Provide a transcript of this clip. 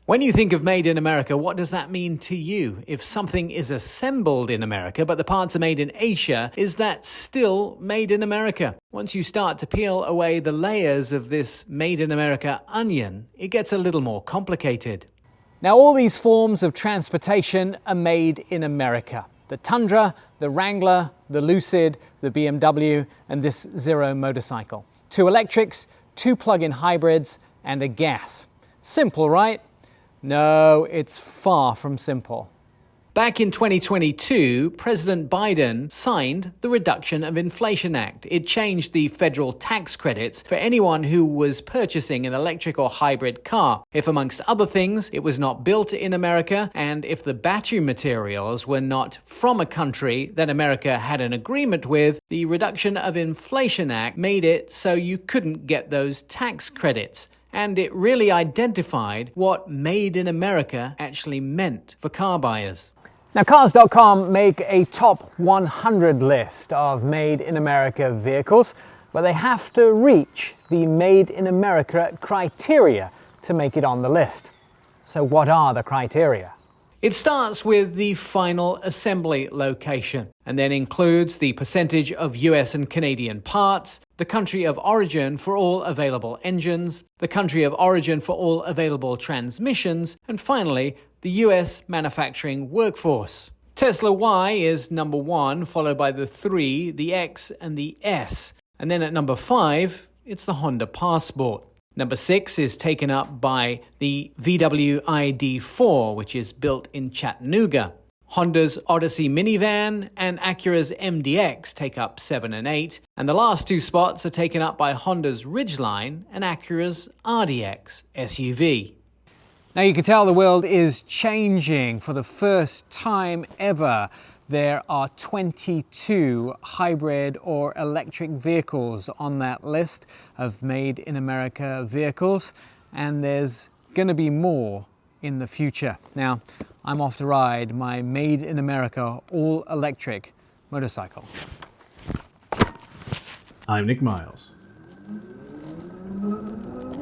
When you think of made in America, what does that mean to you? If something is assembled in America, but the parts are made in Asia, is that still made in America? Once you start to peel away the layers of this made in America onion, it gets a little more complicated. Now, all these forms of transportation are made in America. The Tundra, the Wrangler, the Lucid, the BMW, and this Zero motorcycle. 2 electrics, 2 plug-in hybrids, and a gas. Simple, right? No, it's far from simple. Back in 2022, President Biden signed the Reduction of Inflation Act. It changed the federal tax credits for anyone who was purchasing an electric or hybrid car, if amongst other things, it was not built in America, and if the battery materials were not from a country that America had an agreement with. The Reduction of Inflation Act made it so you couldn't get those tax credits. And it really identified what made in America actually meant for car buyers. Now, Cars.com make a top 100 list of made in America vehicles, but they have to reach the made in America criteria to make it on the list. So what are the criteria? It starts with the final assembly location and then includes the percentage of US and Canadian parts, the country of origin for all available engines, the country of origin for all available transmissions, and finally, the US manufacturing workforce. Tesla Y is number 1, followed by the 3, the X, and the S. And then at number 5, it's the Honda Passport. Number 6 is taken up by the VW ID4, which is built in Chattanooga. Honda's Odyssey minivan and Acura's MDX take up 7 and 8, and the last 2 spots are taken up by Honda's Ridgeline and Acura's RDX SUV. Now you can tell the world is changing. For the first time ever, there are 22 hybrid or electric vehicles on that list of made in America vehicles, and there's going to be more in the future. Now, I'm off to ride my made in America all electric motorcycle. I'm Nick Miles.